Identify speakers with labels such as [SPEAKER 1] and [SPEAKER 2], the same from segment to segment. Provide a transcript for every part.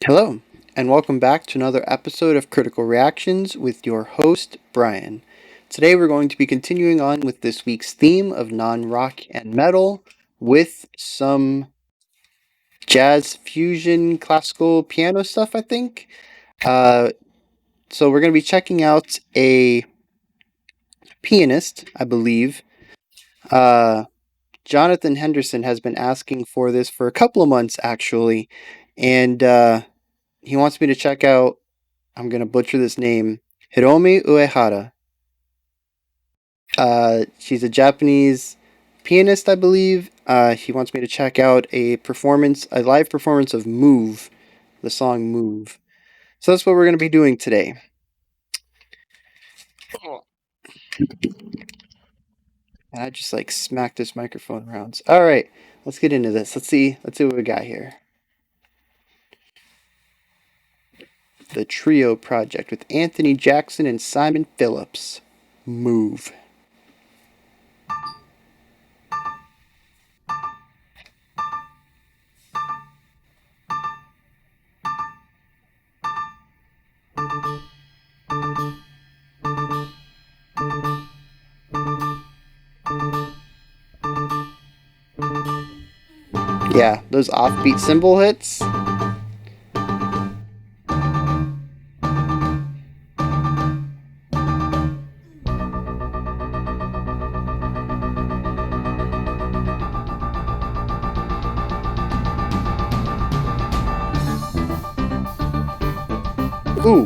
[SPEAKER 1] Hello, and welcome back to another episode of Critical Reactions with your host, Brian. Today we're going to be continuing on with this week's theme of non rock and metal with some jazz fusion classical piano stuff, I think. Uh, so we're going to be checking out a pianist, I believe. Uh, Jonathan Henderson has been asking for this for a couple of months, actually, and he wants me to check out, I'm going to butcher this name, Hiromi Uehara. She's a Japanese pianist, I believe. He wants me to check out a live performance of Move, the song Move. So that's what we're going to be doing today. And I just like smacked this microphone around. All right, let's get into this. Let's see what we got here. The Trio Project with Anthony Jackson and Simon Phillips. Move. Yeah, those offbeat cymbal hits. Ooh.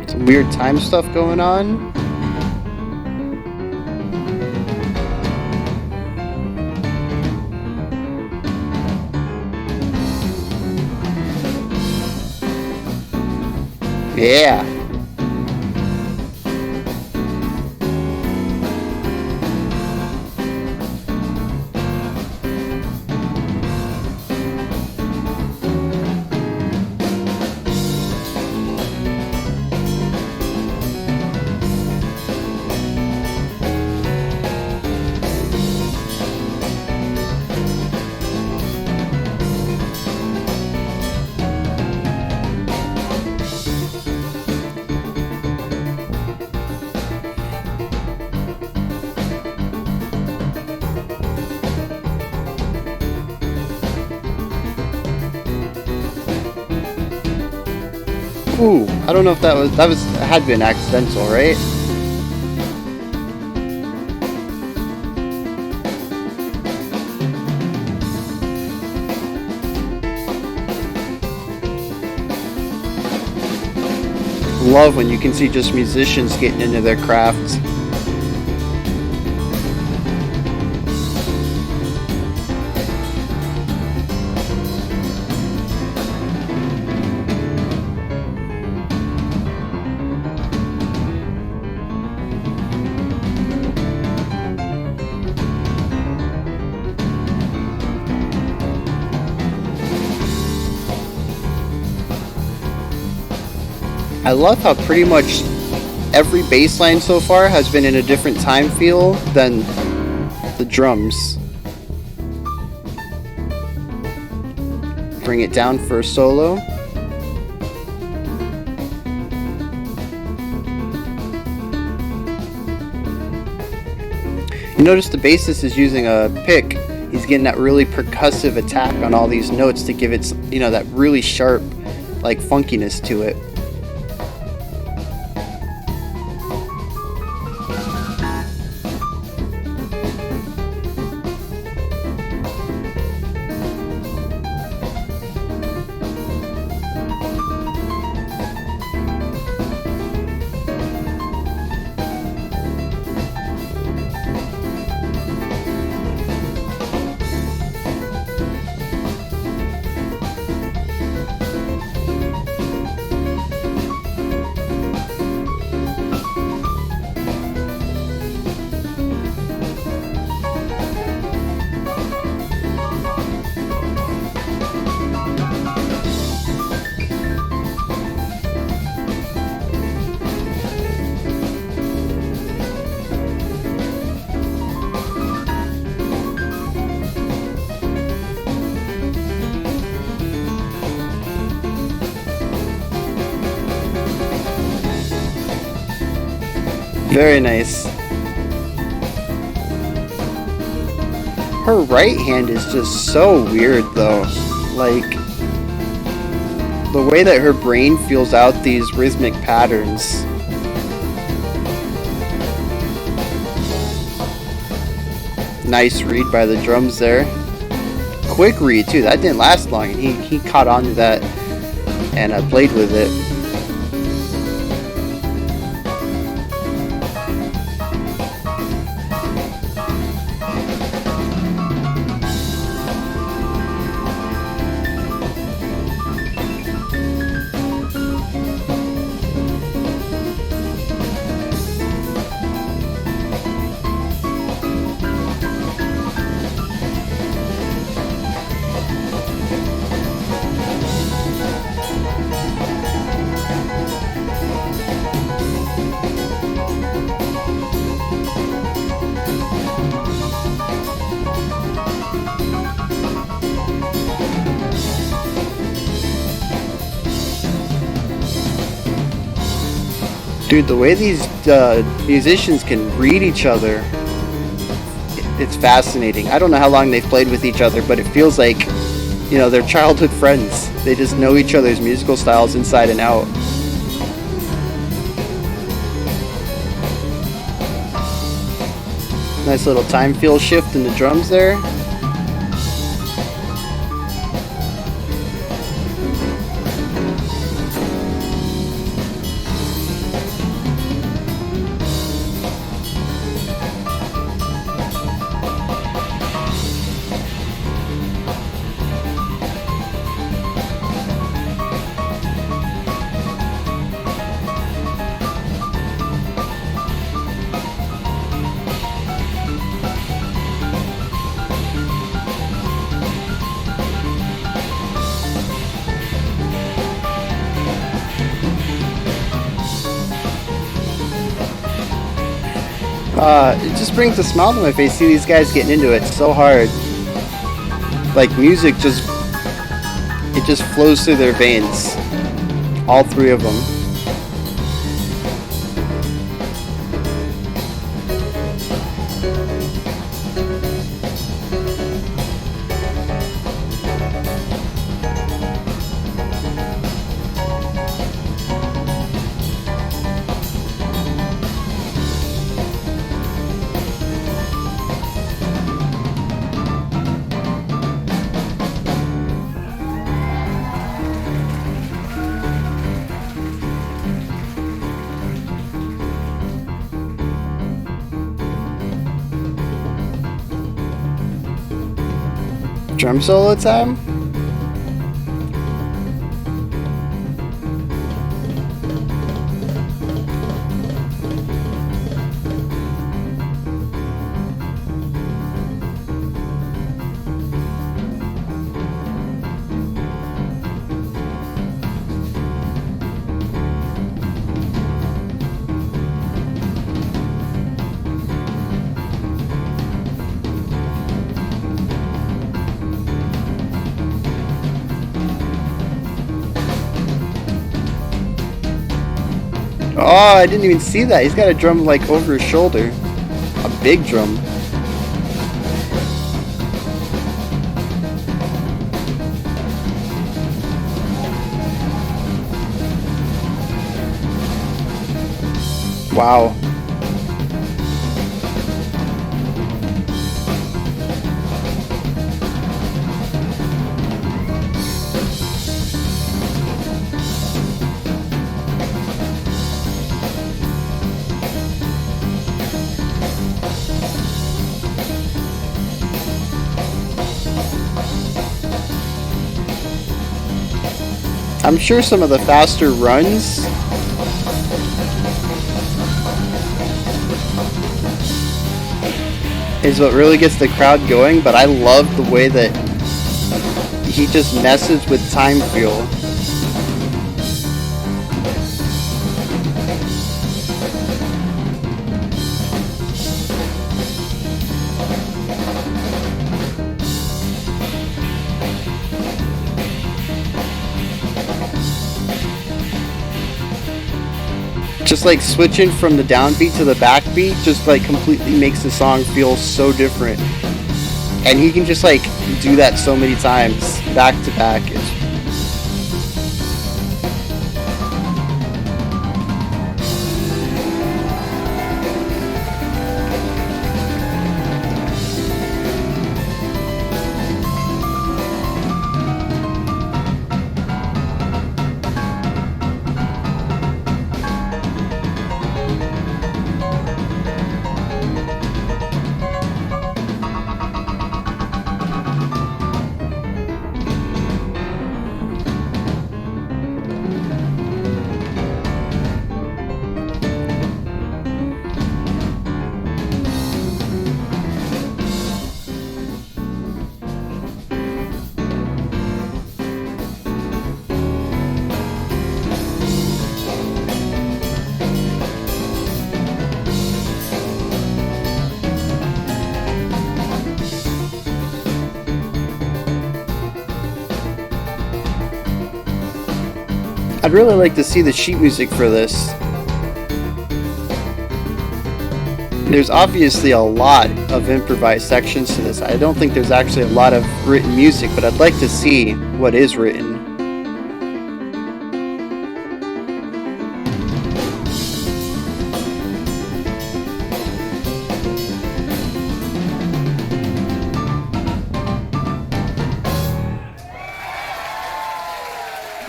[SPEAKER 1] Some weird time stuff going on. Yeah. Ooh, I don't know if that had been accidental, right? Love when you can see just musicians getting into their craft. I love how pretty much every bass line so far has been in a different time feel than the drums. Bring it down for a solo. You notice the bassist is using a pick. He's getting that really percussive attack on all these notes to give it, that really sharp, like, funkiness to it. Very nice. Her right hand is just so weird though. Like, the way that her brain feels out these rhythmic patterns. Nice read by the drums there. Quick read too, that didn't last long. He caught on to that and played with it. Dude, the way these musicians can read each other, it's fascinating. I don't know how long they've played with each other, but it feels like, you know, they're childhood friends. They just know each other's musical styles inside and out. Nice little time feel shift in the drums there. It just brings a smile to my face. See these guys getting into it so hard. Like, music it just flows through their veins. All three of them. Drum solo time? Oh, I didn't even see that. He's got a drum like over his shoulder. A big drum. Wow. I'm sure some of the faster runs is what really gets the crowd going, but I love the way that he just messes with time feel. just like switching from the downbeat to the backbeat just like completely makes the song feel so different. And he can just like do that so many times back to back. I'd really like to see the sheet music for this. There's obviously a lot of improvised sections to this. I don't think there's actually a lot of written music, but I'd like to see what is written.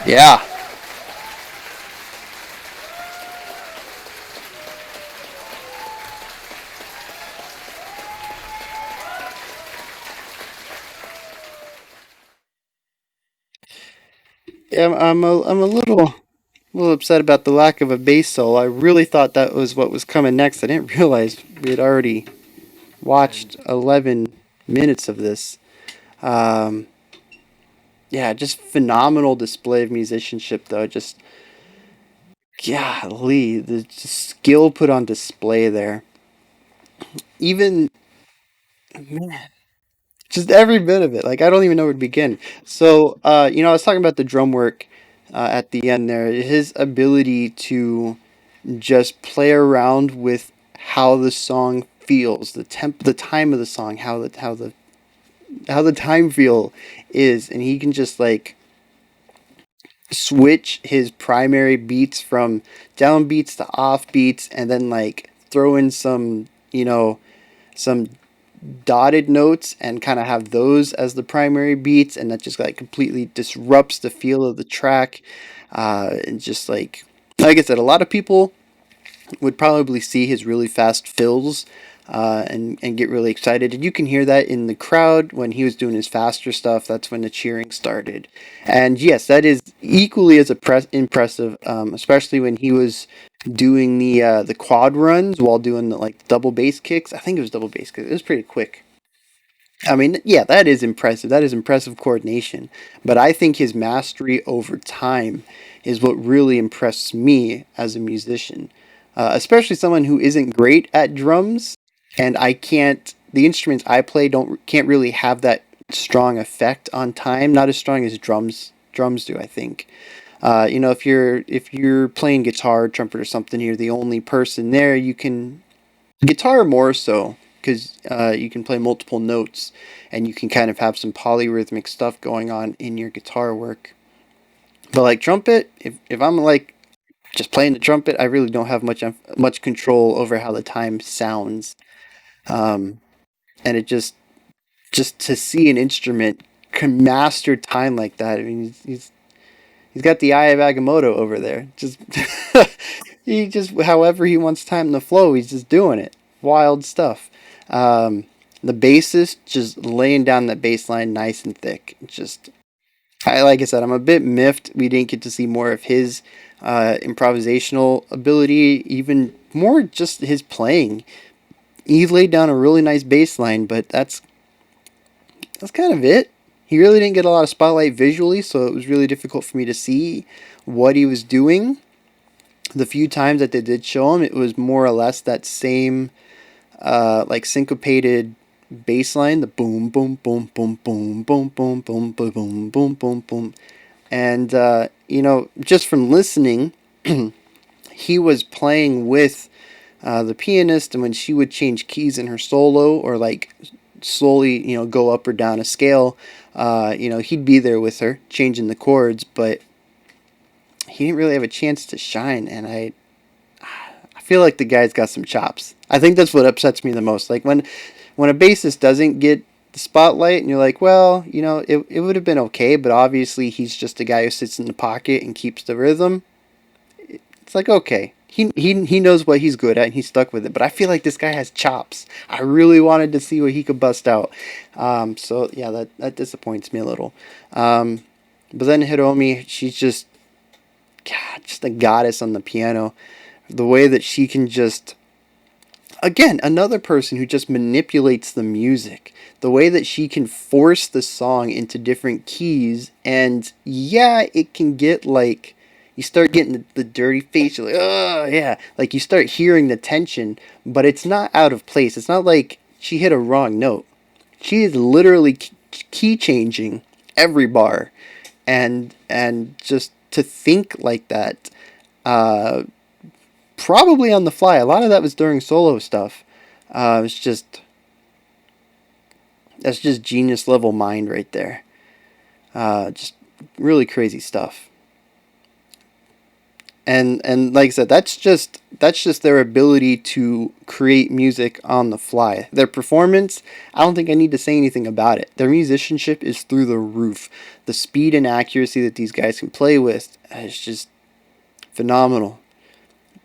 [SPEAKER 1] Yeah. Yeah, I'm a little upset about the lack of a bass solo. I really thought that was what was coming next. I didn't realize we had already watched 11 minutes of this. Um, yeah, just phenomenal display of musicianship, though. Just, golly, the just skill put on display there. Even, man, just every bit of it. Like, I don't even know where to begin. So, I was talking about the drum work at the end there. His ability to just play around with how the song feels, the time of the song, how the time feel is, and he can just like switch his primary beats from down beats to off beats, and then like throw in some dotted notes and kind of have those as the primary beats, and that just like completely disrupts the feel of the track. And just like I said, a lot of people would probably see his really fast fills and get really excited. And you can hear that in the crowd when he was doing his faster stuff. That's when the cheering started. And yes, that is equally as impressive, especially when he was doing the quad runs while doing the like double bass kicks. I think it was double bass kicks. It was pretty quick. I mean, yeah, that is impressive. That is impressive coordination. But I think his mastery over time is what really impressed me as a musician, especially someone who isn't great at drums, and I can't. The instruments I play don't can't really have that strong effect on time. Not as strong as drums do, I think. If you're playing guitar, trumpet, or something, you're the only person there. You can guitar more so because you can play multiple notes and you can kind of have some polyrhythmic stuff going on in your guitar work. But like trumpet, if I'm like just playing the trumpet, I really don't have much control over how the time sounds. Um, and it just to see an instrument can master time like that. I mean, he's got the eye of Agamotto over there. Just he just however he wants time to flow, he's just doing it. Wild stuff. Um, the bassist just laying down that bass line nice and thick. Just like I said, I'm a bit miffed we didn't get to see more of his improvisational ability, even more just his playing. He laid down a really nice bass line, but that's kind of it. He really didn't get a lot of spotlight visually, so it was really difficult for me to see what he was doing. The few times that they did show him, it was more or less that same like syncopated bass line, the boom boom boom boom boom boom boom boom boom boom boom boom boom. And just from listening, he was playing with the pianist, and when she would change keys in her solo or like slowly, go up or down a scale, he'd be there with her changing the chords, but he didn't really have a chance to shine. And I feel like the guy's got some chops. I think that's what upsets me the most. Like when a bassist doesn't get the spotlight, and you're like, well, it would have been okay, but obviously he's just a guy who sits in the pocket and keeps the rhythm. It's like, okay, he knows what he's good at, and he's stuck with it. But I feel like this guy has chops. I really wanted to see what he could bust out. So yeah, that disappoints me a little. But then Hiromi, she's just a goddess on the piano. The way that she can just, again, another person who just manipulates the music. The way that she can force the song into different keys, and yeah, it can get like, you start getting the dirty face. You're like, oh yeah, like you start hearing the tension, but it's not out of place. It's not like she hit a wrong note. She is literally key changing every bar, and just to think like that, uh, probably on the fly. A lot of that was during solo stuff. It's just That's just genius level mind right there. Just really crazy stuff. And like I said, that's just their ability to create music on the fly. Their performance, I don't think I need to say anything about it. Their musicianship is through the roof. The speed and accuracy that these guys can play with is just phenomenal.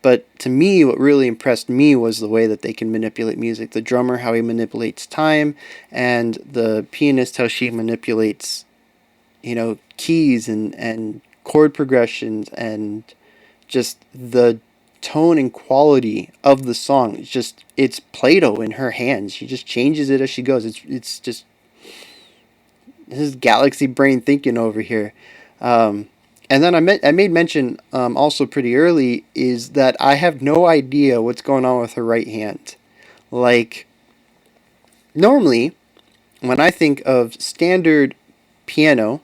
[SPEAKER 1] But to me, what really impressed me was the way that they can manipulate music. The drummer, how he manipulates time, and the pianist, how she manipulates, keys and chord progressions, and just the tone and quality of the song. It's Play-Doh in her hands. She just changes it as she goes. It's just, this is galaxy brain thinking over here. And then I made mention, also pretty early, is that I have no idea what's going on with her right hand. Like, normally when I think of standard piano,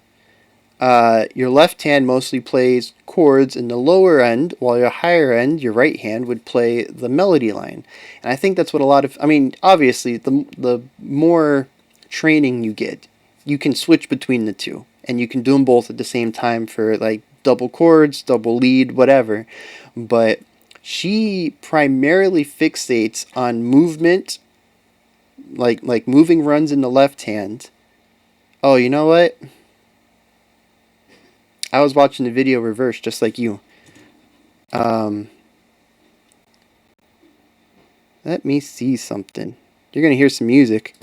[SPEAKER 1] your left hand mostly plays chords in the lower end, while your higher end, your right hand, would play the melody line. And I think that's what a lot of, I mean, obviously, the more training you get, you can switch between the two. And you can do them both at the same time for like double chords, double lead, whatever. But she primarily fixates on movement, like moving runs in the left hand. Oh, you know what? I was watching the video reverse just like you. Um, Let me see something. You're gonna hear some music.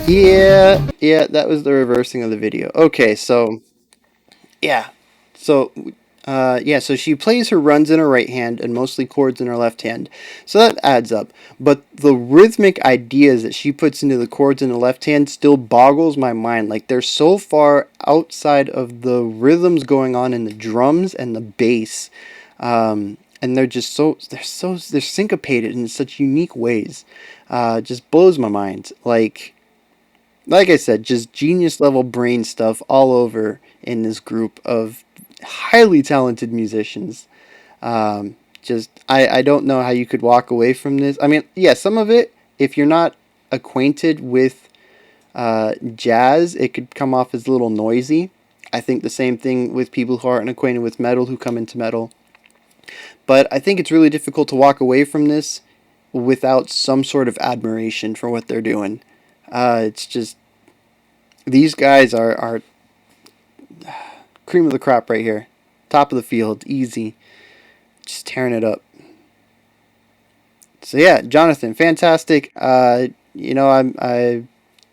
[SPEAKER 1] Yeah, that was the reversing of the video. Okay, so yeah, so so she plays her runs in her right hand and mostly chords in her left hand. So that adds up. But the rhythmic ideas that she puts into the chords in the left hand still boggles my mind. Like, they're so far outside of the rhythms going on in the drums and the bass. And they're just they're syncopated in such unique ways. Just blows my mind. Like I said, just genius level brain stuff all over in this group of highly talented musicians. I don't know how you could walk away from this. I mean, yeah, some of it, if you're not acquainted with jazz, it could come off as a little noisy. I think the same thing with people who aren't acquainted with metal who come into metal. But I think it's really difficult to walk away from this without some sort of admiration for what they're doing. It's just, these guys are cream of the crop right here. Top of the field, easy. Just tearing it up. So yeah, Jonathan, fantastic. I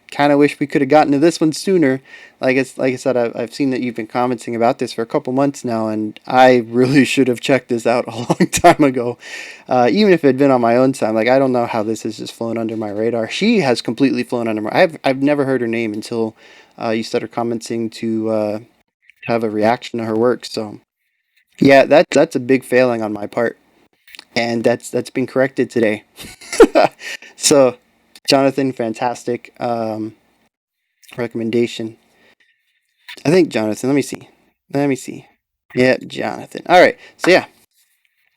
[SPEAKER 1] kind of wish we could have gotten to this one sooner. Like I said, I've seen that you've been commenting about this for a couple months now, and I really should have checked this out a long time ago. Even if it had been on my own time, like, I don't know how this has just flown under my radar. She has completely flown under my. I've never heard her name until you started commenting to have a reaction to her work. So yeah, that's a big failing on my part, and that's been corrected today. So Jonathan, fantastic recommendation. I think Jonathan. Let me see. Let me see. Yeah, Jonathan. All right. So yeah,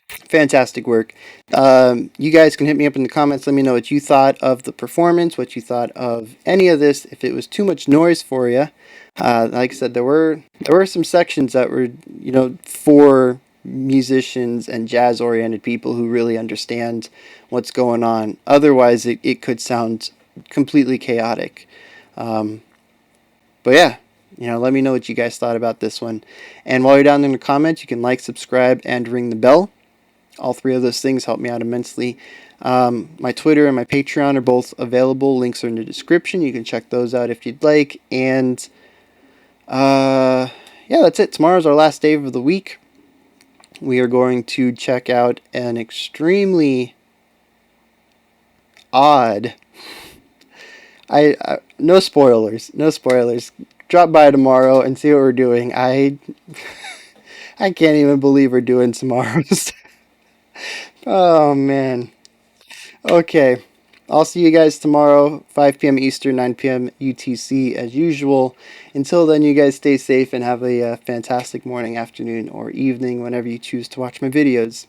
[SPEAKER 1] fantastic work. You guys can hit me up in the comments. Let me know what you thought of the performance, what you thought of any of this. If it was too much noise for you, like I said, there were some sections that were for musicians and jazz oriented people who really understand what's going on. Otherwise, it could sound completely chaotic. Um, but yeah, let me know what you guys thought about this one. And while you're down in the comments, you can like, subscribe, and ring the bell. All three of those things help me out immensely. My Twitter and my Patreon are both available. Links are in the description. You can check those out if you'd like. And yeah, that's it. Tomorrow's our last day of the week. We are going to check out an extremely odd. I no spoilers. No spoilers. Drop by tomorrow and see what we're doing. I can't even believe we're doing tomorrow's. Oh man. Okay. I'll see you guys tomorrow, 5 p.m. Eastern, 9 p.m. UTC, as usual. Until then, you guys stay safe and have a fantastic morning, afternoon, or evening whenever you choose to watch my videos.